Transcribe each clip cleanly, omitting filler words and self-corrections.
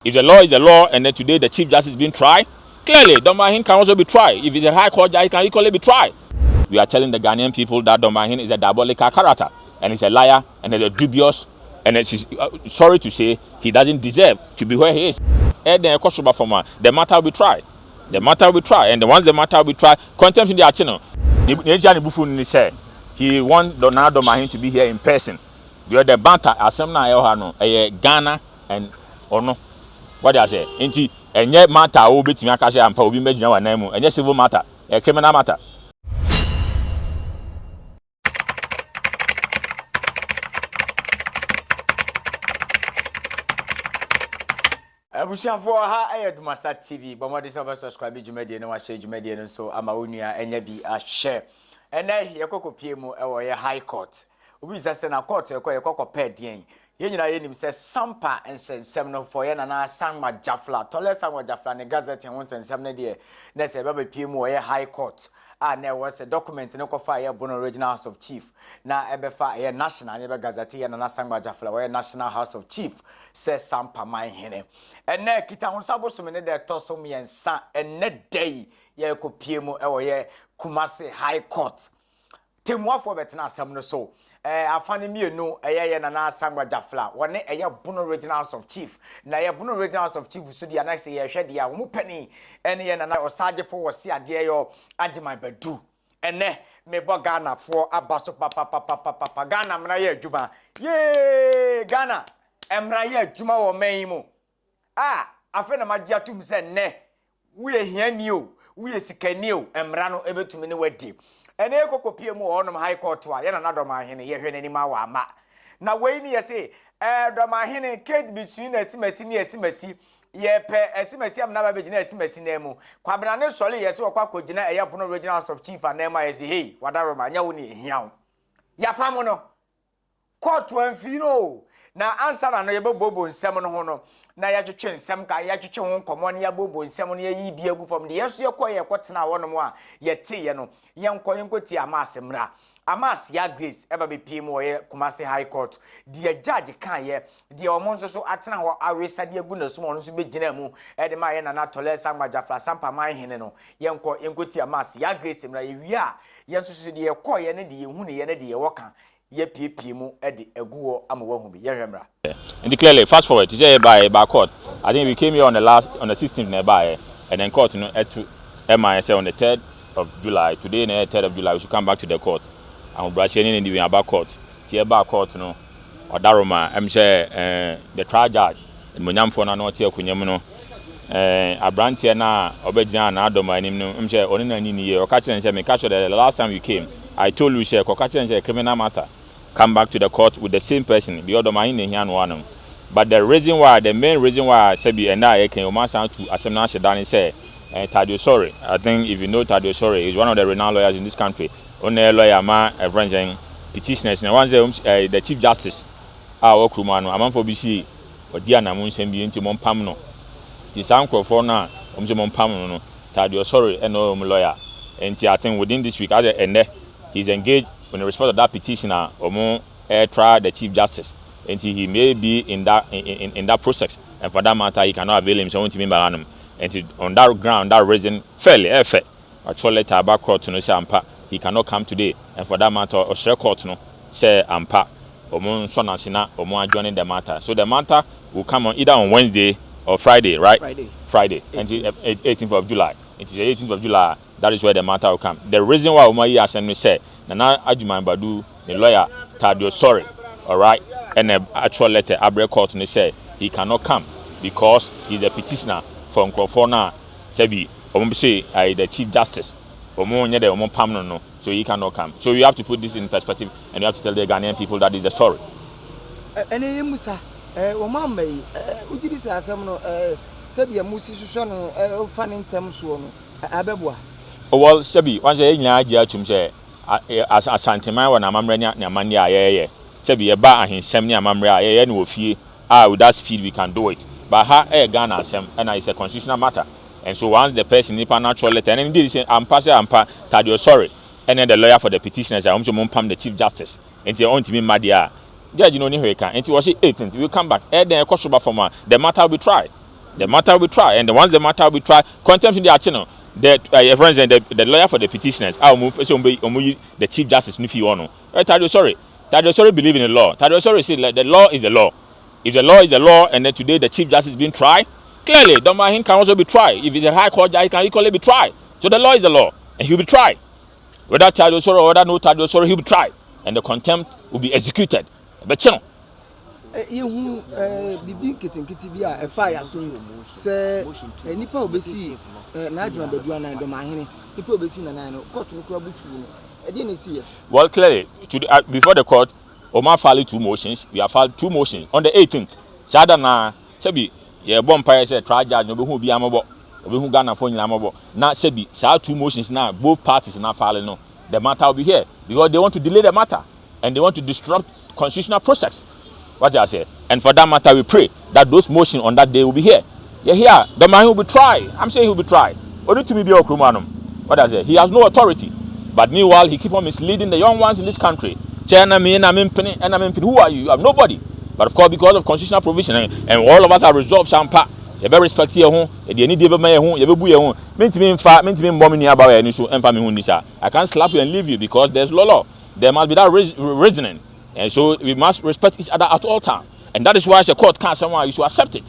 If the law is the law, and then today the Chief Justice is being tried, clearly Dormaahene can also be tried. If it's a high court judge, he can equally be tried. We are telling the Ghanaian people that Dormaahene is a diabolical character, and he's a liar, and he's a dubious, and it's sorry to say, he doesn't deserve to be where he is. And then the matter will be tried. The matter will be tried, and once the matter will be tried, contempt in the channel. He wants Dormaahene to be here in person. The banter, Ghana and Ono. What do I say? Inti enye matter wo betimi aka say ampa obi magina wanan mu enye civil matter a criminal matter. Abusiafo ha ADUMASA TV bomo de subscribe dwumade ne wa share dwumade ne so ama onua enya bi a share ene yekokopie mu ewo ye high court obi sase na court yekokopɛ den yenyina yenim se Sampa ensensem no for ye na Sangma Jafla tole Sangma Jafla ne gazette ho ensensem ne de na se baba pie mu ye high court na was a document ne kofa ye bono original house of chief na ebefa ye national ne be gazette ye na Sangma Jafla we national house of chief se Sampa man hene ene kita ho sabosom ne de toso miensa ene day ye kopie mu ewo ye Kumasi high court temuafo betena asem no so afane mienu eye na Sangma Jafla wone eye bono original house of chief na ye bono original house of chief so dia na se ye hwede ya wo pani ene ye na osagefo wo se ade yo agiman badu ene mebo Ghana fo abaso papa Ghana mra ye adwuma ye Ghana emra ye adwuma wo man mu afa na magye atum se ne wo ye hiani o wo ye sikani o emra no ebetumi ne wadi ene ekokopie mu onom high court wa ye na Dormaahene ye hwe n'anima wa ama na wei ni ye se Dormaahene case between esimasi ye pe esimasi am na ba begina esimasi na mu kwabena ne sole ye se okwa kogina eye bono original house of chief and ma ye se hey wadaroma nya wo ni ehia wo ya pam no court anfino na answer na no ye bobo nsem no ho no na ya twetwe nsem ka ya twetwe ho nkomo ne ya bobo nsem no ye yi bia gu fam de yeso ye koye kwotena wonom a ye te ye no yenkoti amase mra amas ya grace eba be pie mu ye Kumasi high court de judge kan ye de omonso so atena ho awesa de agu na sum ono so begina mu e de ma ye na tole Sangma Jafla Sampa man hene no yenkoti amas ya grace mra ye wi a yenso so de ye koye ne de ye hu ne ye ne de ye woka ye pie mu e de aguo amawa hu bi ye hwemra. And clearly fast forward to say by court I think we came here on the 16th nearby and then court to MIS on the 3rd of July today the 3rd of July we should come back to the court and we are in the about court here back court no Odaroma I'm sure the trial judge Munyamfo na no tie kunyam no abrantie na obegyan na Dormaahene no I'm sure oni na ni ye o ka kire nse me ka sure the last time you came I told you share ko ka kire nse criminal matter come back to the court with the same person the Dormaahene here no one but the main reason why I said be and I can almost sound to Assemna Shedani say Tadio Sorry. I think if you know Tadio Sorry, he's one of the renowned lawyers in this country. Only lawyer ma everything petitioners. Now once the Chief Justice our Krumano, among for BC or Diana Munsem be into Mompamno. This uncle for now, Mompamno, Tadio Sorry, and no lawyer. And I think within this week, he's engaged in the response of that petitioner or more trial the Chief Justice. Until he may be in that process, and for that matter, he cannot avail himself to me by annum. And on that ground, that reason, fairly effect. Actually, Tabak court to no Sampa, he cannot come today, and for that matter, Australia court no say Ampa, or Mon Sonasina, or more joining the matter. So the matter will come on either on Wednesday or Friday, right? Friday, until 18th of July. It is the 18th of July. That is where the matter will come. The reason why Umayi Assembly said, Nana Ajuman Badu, the lawyer, Tadio Sorry, all right. And the actual letter, Abre Court, and they say he cannot come because he's a petitioner from Crofona, Sebi, the Chief Justice, so he cannot come. So you have to put this in perspective and you have to tell the Ghanaian people that is the story. And Musa, Omambe, Udis Asam, said the Musi fanning terms one, Abebwa. Oh, well, Sebi, once a year to say, as Santima when I'm Namania, Sebi, a bar and his semnia mamra, and will fee, with that speed we can do it. But her Ghana Assem, and it's a constitutional matter. And so once the person nipa natural letter, and indeed I'm Tadio Sorry, and then the lawyer for the petitioners, I also Mompam the Chief Justice, and he own to me Madia. Judge, you know, and he was 18th, we will come back, and then a question from the matter will be tried. The matter will be tried, and once the matter will be tried, contempt in the channel. For instance, the lawyer for the petitioners, the Chief Justice Nufi Ono. Tadio sorry believe in the law. Tadio sorry said like, the law is the law. If the law is the law, and then today the Chief Justice is being tried, clearly Dormaahene can also be tried. If it's a high court judge, he can equally be tried. So the law is the law, and he'll be tried. Whether Tadio sorry or whether no Tadio sorry, he'll be tried, and the contempt will be executed. But you know. You bibi ketenkete bi a efa ya so se nipa obesi na adwuma bedu anan Dormaahene nipa obesi na nan no court no kura bufu no e dey na see. Well, clearly before the court Omar filed 2 motions. We have filed 2 motions on the 18th. Sada na sebi ye bom pa say trial judge no be hu bi amabo obi hu Ghana for nyina amabo na sebi sa 2 motions na both parties na file no the matter will be here because they want to delay the matter and they want to disrupt constitutional process. What I say, and for that matter, we pray that those motions on that day will be here. Yeah, here, the man will be tried. I'm saying he will be tried. Only to be what I say, he has no authority. But meanwhile, he keep on misleading the young ones in this country. Who are you? You have nobody. But of course, because of constitutional provision, and all of us are resolved, Sampa, you better respect your home. You need to be home. You better be home. I can't slap you and leave you because there's law. There must be that reasoning. And so we must respect each other at all times. And that is why I say court can't someone you should accept it.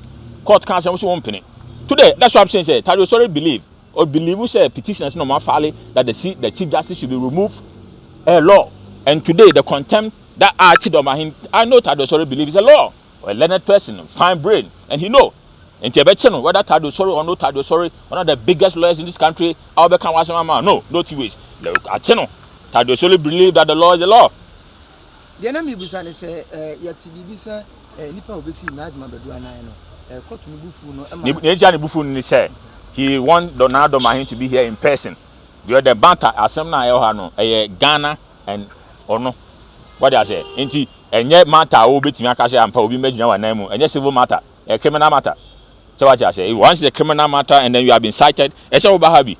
Court can't someone won't penny. Today, that's what I'm saying. Say, Tadio sorry believe who say petitioners no more that the Chief Justice should be removed a law. And today the contempt that Dormaahene, I know Tadio sorry believe is a law. A learned person, fine brain, and he know. And Tibetano, whether Tadio sorry or no Tadio sorry, one of the biggest lawyers in this country, I'll become no 2 ways. Tadio sorry believe that the law is the law. The name Busani say, Yatibisa, Nipa obesi na adwuma bedu anan no. Court no bufu no. The bufu ni say he want Dormaahene to be here in person. The banter assemna e no Ghana and ono. What I say? Enti enye matter o betimi aka say ampa obi medina wa nan mu. Enye civil matter, a criminal matter. So what I say? Once the criminal matter and then you have been cited, e say oba habi.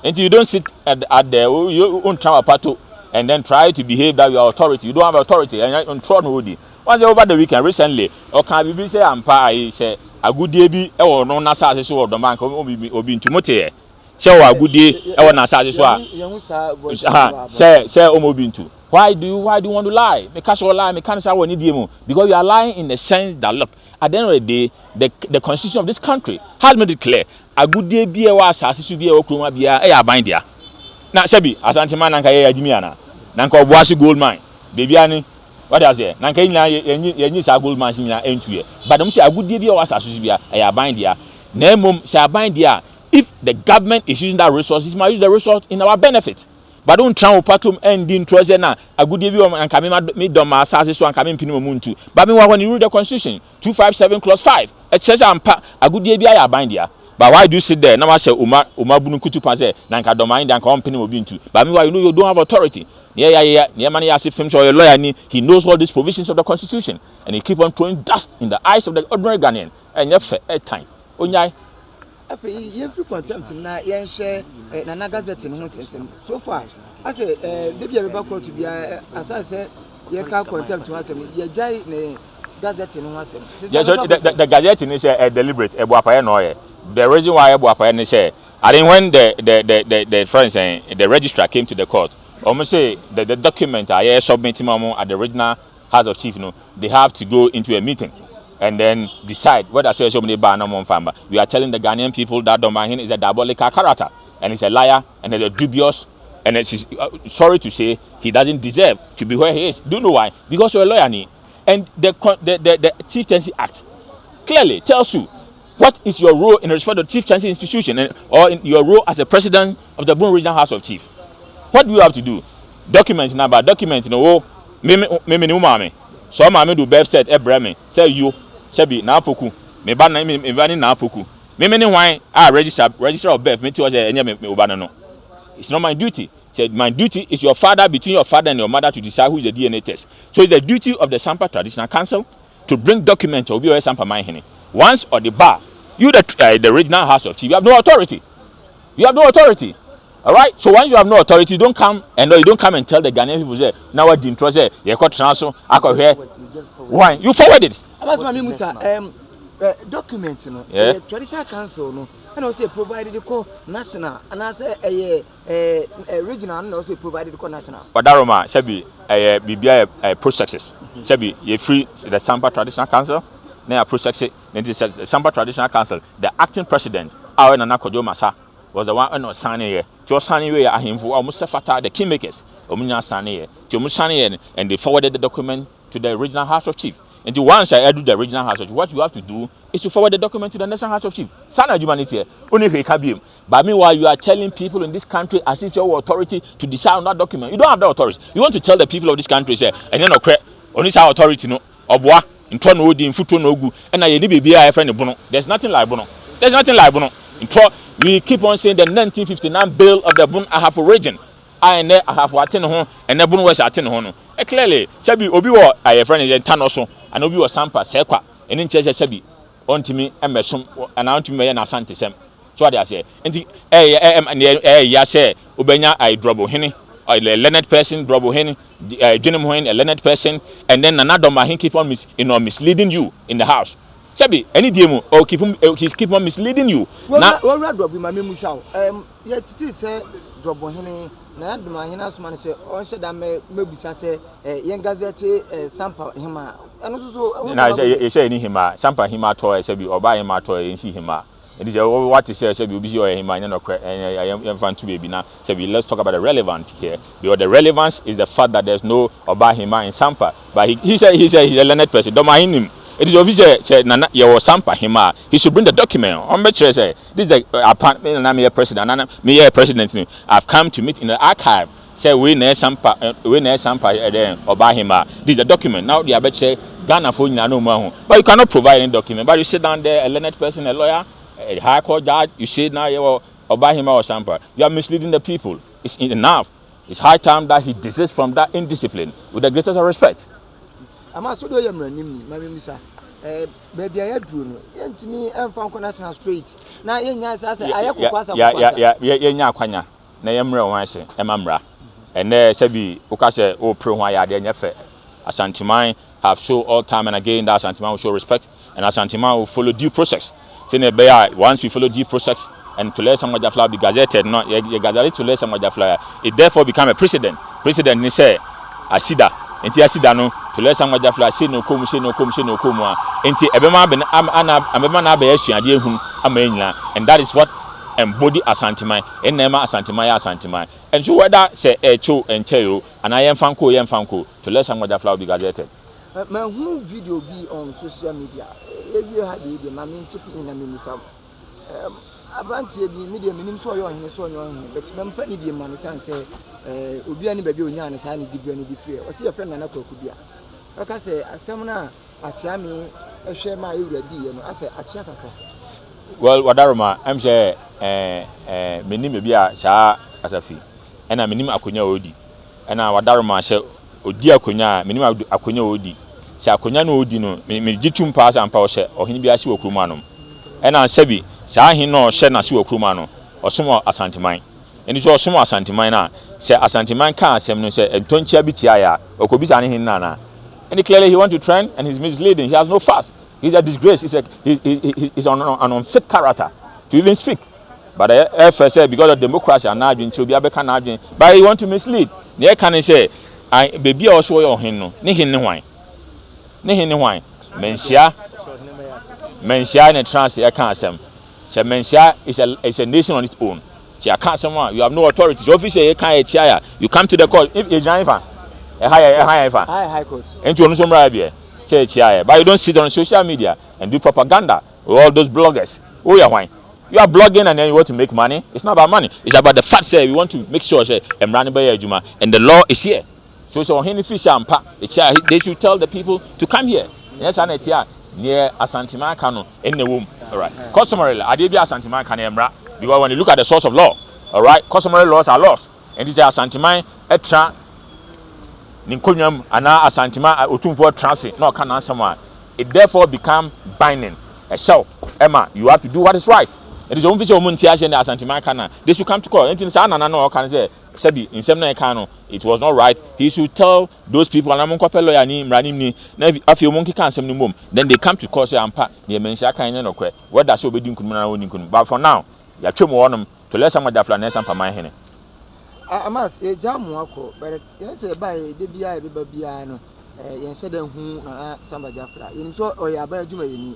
Enti you don't sit at the you own travel pato. And then try to behave that you are authority. You don't have authority, and you're on throne holding. Once over the weekend, recently, or can be say, I say, a good day be, or no Nasa, or the man, or be into Mote. Show a good day, or Nasa, say, Omobintu. Why do you want to lie? Because you lie, because you are lying in the sense that, look, at the end of the day, the constitution of this country has made it clear. A good day be a was, as it should be a Oklahoma, be a bindia. Na sebi Asante man nanka ye adimi ana nanka obuasi gold mine baby ani what I say nanka nyina yenyi sa gold mine nyina entuye but dem say agudie bi o asaso bia e aban dia na emom say aban dia if the government is using that resources must use the resource in our benefit but don't try to patum ending trust na agudie bi o nanka me dom asase so anka me mpini muntu but me when you read the constitution 257 clause 5 it says ampa agudie bi ya aban dia. But why do you sit there? Now I say Uma bunu kutu pa say nanka Dormaahene dan company mo bintu. But meanwhile you know you don't have authority. Yeah man as if him so your lawyer he knows all these provisions of the constitution and he keep on throwing dust in the eyes of the ordinary Ghanaian. And you fair time. Onyai. Afi ye free contempt na ye share na gazette no sensem. So far I say dey be court to be as I say ye ka contempt to asem ye jai ne gazette no asem. Yeah, so the gazette is deliberate e boapaye no ye. The reason why I say, I think when the friends the registrar came to the court, almost say the document I submitting at the regional House of Chief, they have to go into a meeting and then decide whether say somebody ban on farmer. We are telling the Ghanaian people that Dormaahene is a diabolical character and he's a liar and he's a dubious and it's sorry to say he doesn't deserve to be where he is. Do you know why? Because you're a lawyer, and the Chieftaincy Act clearly tells you. What is your role in respect to the Chieftaincy institution or in your role as a president of the Boone Regional House of Chief? What do you have to do? Documents now, but documents me umame. So mame do birth set ebreme. Say you, sebi na apoku. Me ba na me bani na apoku. Me why register of birth me ti was me obana no. It's not my duty. Said my duty is your father between your father and your mother to decide who is the DNA test. So it's the duty of the Sampa Traditional Council to bring documents of your Sampa Mahene. Once or the bar, you the regional House of Chief, you have no authority. You have no authority. All right. So once you have no authority, you don't come and tell the Ghanaian people say now what Jim say you got transfer. I got here. Why you forward it? document no Yeah. traditional council no and also provided the call national and I say a regional and also provided the call national. Wadaroma shabi bibia processes. Shabi ye free the Sampa Traditional Council. Na process then this Sampa Traditional Council. The acting president, our Nana ADUMASA, was the one no signing here. To signing we ahimfo almost fata the kingmakers. Omunya signing here. To signing and they forwarded the document to the regional House of Chief. And once I do the regional House of Chief, what you have to do is to forward the document to the National House of Chief. Sana humanity only he. But meanwhile, you are telling people in this country as if you have authority to decide on that document. You don't have the authority. You want to tell the people of this country, say, and then okay, only our authority no, obwa, in turn odi, in futu no gu, and I need be a friend bono. There's nothing like bono. There's nothing like bono. In turn, we keep on saying the 1959 bill of the Bun Ahafo region. I have attend home, and the Bun was attend home. Clearly, Shabi Obi wa a friend in Tanoso, and Obi was Sampa, Sekwa, and in Chesa Shabi, on to me, and Mesum, and out to me and Asante Sem. So what I say, and ya say, Ubenya, I Dormaahene, a learned person, Dormaahene, Ghanaian a learned person, and then another Dormaahene keep on misleading you in the house. Sabi, any demo or keep on misleading you. Now, what drop my memusao? Yet it is Dormaahene, na ADUMASA asuma say, on said that maybe say, young gazette, Sampa hima, and also. Now, you say any hima, Sampa hima toy, Sabi, or buy hima toy, and see hima. It is what to say, Sabi, be your hima, and I am fun to be now. Sabi, let's talk about the relevant here. Because the relevance is the fact that there's no Oba hima in Sampa. But he said he's a learned person. Dormaahene. It is obvious said Nana your Sampa hima. He should bring the document. On make sure say this is a apartment and I'm a president. And me a president. I've come to meet in the archive. Say we ne Sampa Oba hima. This is a document. Now the abet say Ghana for no more. But you cannot provide any document. But you sit down there, a learned person, a lawyer, a high court judge. You say now you Oba hima or Sampa. You are misleading the people. It's enough. It's high time that he desists from that indiscipline with the greatest of respect. I'm also doing my misa. Baby, I had no. Yet me and found national street. Now, yes, I say, I have kwanya. Na yemre wanse emamra. And there sabi ukase o pro hwan ya de nyefe. Asanteman have shown all time and again that Asanteman will show respect and Asanteman will follow due process. Once we follow due process and to let some of the flower be gazetted, not gazette to let some of the flower, it therefore become a precedent. Precedent ni say asida. Enti asida no to let some of the flower say no come. Enti ebema na be asuade ehun ama and that is what embody Asanteman enema Asanteman and so whether say echo and cheo and I am fanko to let some of the flower be gazetted. My whole video be on social media. If you had the mammy chipping in a minisam. Abanti be media minim so your hand so your hand, but I'm funny the man and say, Ubiani baby on Yan is handy any fear. Or see a friend and a cocubia. Like I say, a seminar at Yami, a share my ready, and I say, at Chakaka. Well, Wadaroma, I'm sure Minim be a sha as a fee, and I minim Akunya Odi, and I Wadaroma shall Odia Kunya, minim Akunya Odi, Shakunya no Odino, me jitum pass and power share, or Hinibiasi or Krumanum. And I Sebi, Sahi no share Nasu or Krumano, or some more Asanteman. And it's also more Asanteman, say Asanteman can't say, and Toncha Bitiaya, or Kobisani Hinana. And clearly he want to trend and he's misleading, he has no fuss. He's a disgrace. He's an unfit character to even speak. But the first said because of democracy and now should be a better. But he want to mislead. They can say, "I baby also your hino. Nihin wine. Mensia in a trance. I can't say. So Mensia is a nation on its own. So I can't say you have no authority. The officer you can't chair. You come to the court if you join a high court. And you know some but you don't sit on social media and do propaganda with all those bloggers. Oh, yeah, why? You are blogging and then you want to make money. It's not about money. It's about the fact that we want to make sure I'm running by Juma and the law is here. So they should tell the people to come here. Yes, and it's here near Asanteman Kano in the womb. All right. Customarily, I did be Asanteman Kano because when you look at the source of law, all right, customary laws are laws. And this is Asanteman etra. Ninkonyam ana Asanteman otumfo transit no can answer one. It therefore become binding. So Emma, you have to do what is right. It is only so muntia and Asanteman kana. They should come to court. Anything say na no can say Sebi in some kind it was not right. He should tell those people and I'm going lawyer ni mrani ni na if you monkey can some mum then they come to court say ampa the mention kind no kwe what that show be din kunum na woni kunum but for now ya twem wonum to let some Sampa na Sampa man hene amas e jamu akọ but yes e ba e de bia e be bia no yen se den hu na Sampa Jafra yin so o ya ba adwuma yini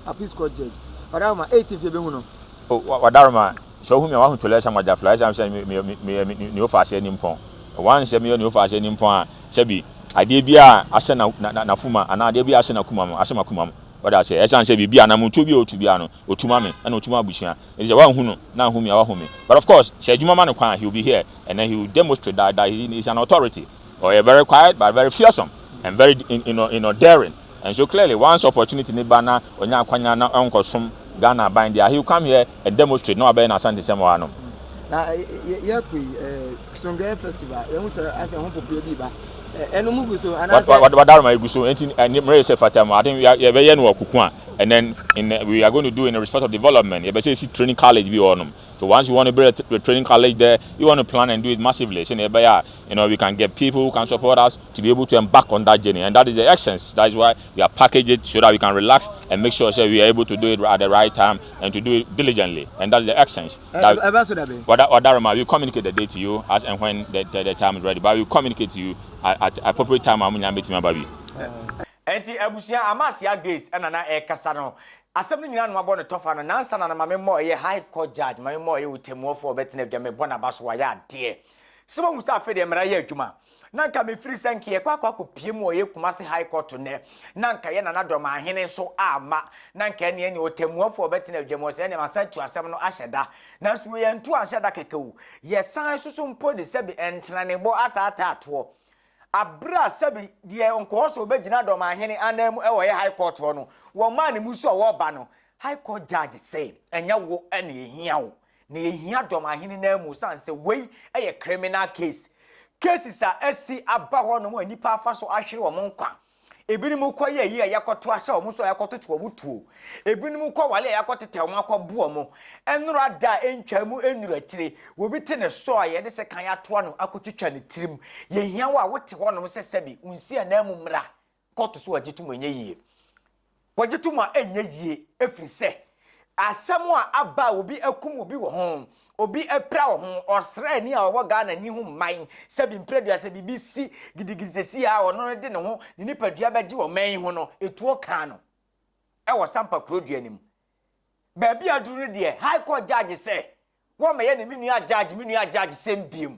appeals court judge Odaroma 18 fe be hu no Odaroma so who me wa hu to let Sampa Jafra I say me ofa share nimpon one share me ofa share nimpon a sebi ade bia ase na fuma ana ade bia ase na kuma mo ase makuma mo wada say e san say bibia na mutu bi otu bia no otuma me na otuma abusua e say wa hu no na hu me wa hu me but of course say adwuma man kwan he will be here and then he will demonstrate that he is an authority or a very quiet but very fearsome and very daring and so clearly once opportunity ni bana onya kwanya na onkosom Ghana bind there he will come here and demonstrate no abey na Asante sema no na ye kui Songwe festival e hu say ase ho popie bi ba enu mugu so anase Wadaroma egu so enti mre se fatam I think we be ye no okuku and then we are going to do in respect of development you be say training college bi onum so once you want to build a training college there you want to plan and do it massively so we can get people who can support us to be able to embark on that journey and that is the essence that is why we are packaged it so that we can relax and make sure we are able to do it at the right time and to do it diligently and that's the essence Wadaroma we communicate the date to you as and when the time is ready but we communicate to you at appropriate time amunya metima baby enti abusia amasia Grace na kasa no asem ni nyina no abo no tofa no nansa na mame mo ye high court judge mame mo ye utemuofo betina adwame bona baso wa ya de simo musa afede mra ye adwuma nanka me free senke ye kwa kopie mo ye kumase high court ne nanka ye na Dormaahene so ama nanka ne ne utemuofo betina adwame so ne masatu asem no ahyeda nanso ye ntu ahyeda kekewu ye san susu mpo de sebi entra ne bo asa atato abra sabi die onko so begina Dormaahene anam e wo ye high court no wo man ni musu wo ba no high court judge say enya wo ene ehia wo na ehia Dormaahene na mu sanse wei eye criminal cases a esi aba ho no mo nipa afa so ahwere wo nkwa ebinim kwa ye yi yakoto ahye wo so yakoto to wo tuo ebinim kwa wale yakoto te wo akwabu mo enura da entwamu enura tire wo bi te ne so ye de se kan ya to no akotwitwa ne tirim ye hia wo a wote ho no se sebi unsi anamu mra koto so wagitum enye yie wagitum a enye yie efiri se asemu a aba obi akum obi wo ho obi epra wo ho osra ni a wo Ghana ni hu man sebi mpredua se BBC gidigizesi a ono de ne ho ni nipadua beji wo man ho no etuo kan no e wo Sampa krodua nim ba bia duru de high court judge say wo me ye ne minua judge sembiem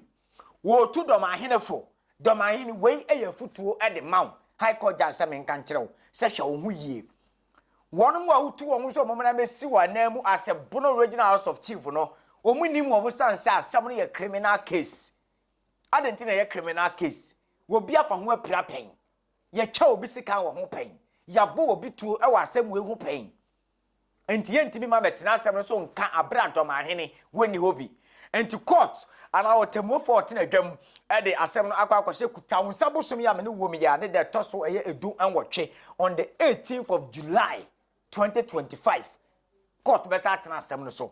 wo tu Dormaahene fo Dormaahene wei eye futuo e de maw high court judge se men kan kire wo se hwe wo hu yie one mo awutu wo so momna mesi wa namu as a bono regional house of chief no omunim wo stanse asam no ye criminal case adentina ye criminal case wo bia fa ho apira pen ye twa obi sika wo ho pen ya bo obi tuo e wa asam we ho pen enti ye ntimi ma betina asam no so nka abra Dormaahene woni hobi enti court ana wotemu 14 adwam e de asam no akwa kuta wo sabosom ya me ne wo mi ya ne de toso eye edu anwotwe on the 18th of July 2025 court be start na asem no so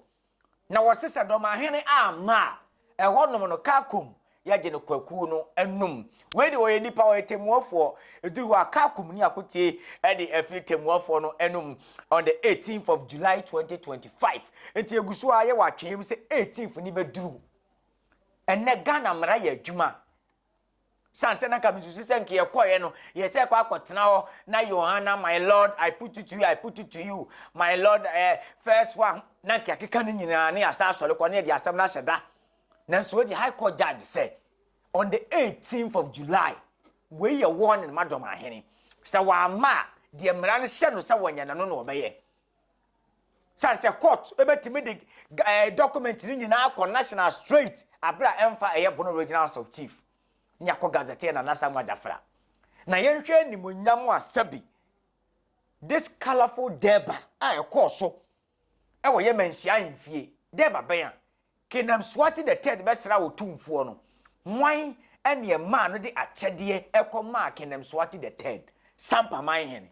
na wosese Dormaahene ama ehonom no kakum ya je no kwaku no enum we de oye nipa oye temuofo eduru wa kakum ni akotie e de afiri temuofo no enum on the 18th of July 2025 enti eguso aye wa twem se 18th ni beduru enne Ghana mra ya adwuma sanse na kamisusu senke ye koye no ye se kwa akotena ho na Yohana my lord I put it to you my lord first one na kekeka ni nyina na asa asole ko na de asem na hyeda na so the high court judge say on the 18th of July we ye warning ma Dormaahene sa wa ma de mra no hye no sa wonya no no obeye sanse court ebetimi de documentary nyina akọ national straight abra emfa eye bono regional house of chief nyako gazete na Sampa Jafra na yenhwe nimonyam asabi this colorful deba a ekoso e wo ye manhia mfie deba ben a kenam swati the third besra wo tumfuo no nwan ene ma no de akyede ekoma kenam swati the third Sampa man hene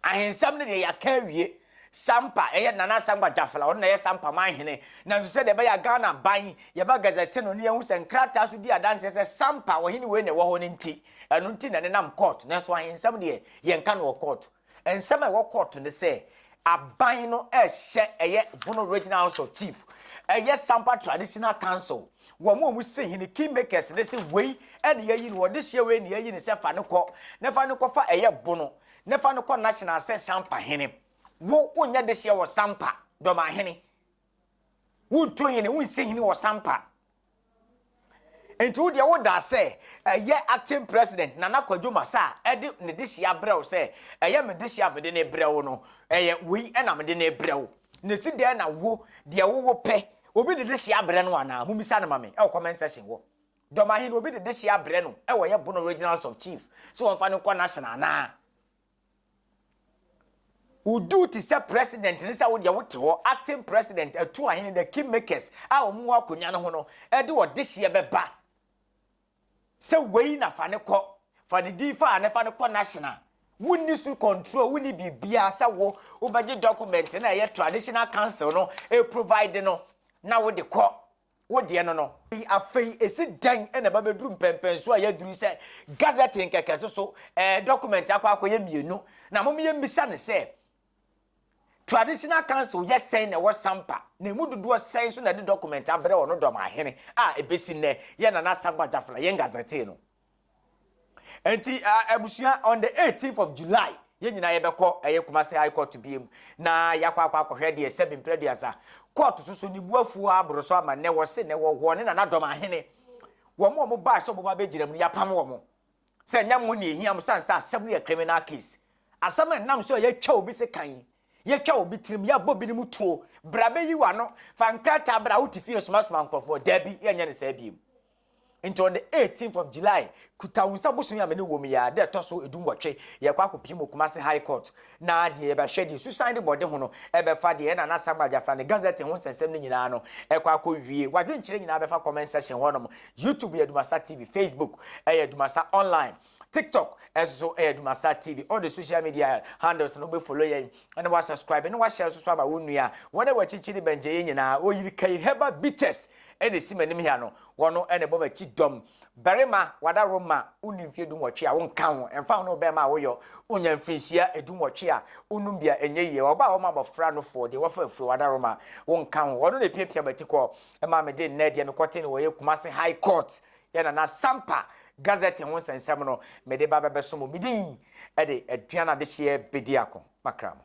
ahensam ne de yakawie Sampa nana Sampa jafala on na Sampa man hene na so se de be ya Ghana ban ye ba gazette no ne hu se nkrata so di adanse se Sampa wo hene we ne wo ho ne nti eno nti na ne nam court na so ahensam de ye nka no court ensam e wo court ne se aban no hye Bono Regional House of Chief Sampa Traditional Council wo mu se hene kingmakers ne se wei ene ye yi no de hye we ne ye yi ne se fa ne kɔ ne fa ne kɔ fa Bono ne fa ne kɔ national se Sampa hene wo onya de hye wo Sampa Dormaahene wo to hene wo se hene wo Sampa enti wo de wo da se acting president Nana ADUMASA ede ne de hye abrɛw se me de hye me de ne brɛw no we na me de ne brɛw ne si de na wo de wo pɛ obi de hye abrɛ no ana mumisa na mame comment section wo Dormaahene obi de hye abrɛ no ye Bono Regional House of Chief so won fa ne kɔ national na Udu to say president ni say wo de wo te ho acting president atu ahene the kingmakers a omu akonya no ho no e de wo de hye beba say wei na fa ne kɔ fa ne di fa ne fa ne kɔ national wonni su control wonni bibia say wo obagye document na ye traditional council no e provide no na wo de kɔ wo de no afei esi dan e na ba bedrum pempen so a ye duru say gazette nkeke so document akwa ye mienu na mo ye mbisa ne say Traditional Council yes saying na Sampa na mu dodo saying so na de document abrɛ wo no Dormaahene ebesi ne ye na Sampa jafla ye gazette no enti abusua on the 18th of July ye nyina ye bɛkɔ Kumasi High Court biem na yakwa akɔhwɛ de 7 prediasa court so ni buafu abro so ama ne wo se ne wo ne na Dormaahene wo mo ba so bo ba begiram ni yapam wo mo se nya mo ne ehia mo sansa asɛm ye criminal case asɛm nam so ye twa obi se kan ye twa obi tirim ya bobi ni mutuo brabe yi wa no fankata bra utifie soma nkrofo dabi ye nya ne sa biem into on the 18th of July kutawunsa bosun ya mene womi ya de toso edumwotwe ye kwa akopim Kumasi High Court na de ye ba hwede suicide body ho no e be fa de na Sampa jafa ne gazette ho sensem ne nyina no e kwa akɔwie wadwe nkyire nyina be fa comment section ho no YouTube ya ADUMASA TV, Facebook ADUMASA online, TikTok ezo ADUMASA TV, all the social media handles no be follow ye and wa subscribe and wa share so aba wonua wona wa chichiri benje ye nyina o yiri kai heba bites ene simanim hia no wono ene boba chi dom barema wada roma unimfie dumwotwe a wonka ho emfa no be ma woyo unya mfinhia edumwotwe a unumbia enye ye oba wo ma bofra no for de wofa afuro wada roma wonka ho wono ne piapia batiko e ma me de nede no kote ne wo ye Kumasi High Court ye na Sampa gazette ho sensem no me de ba bebeso mo midin e de aduana de hye bediako makram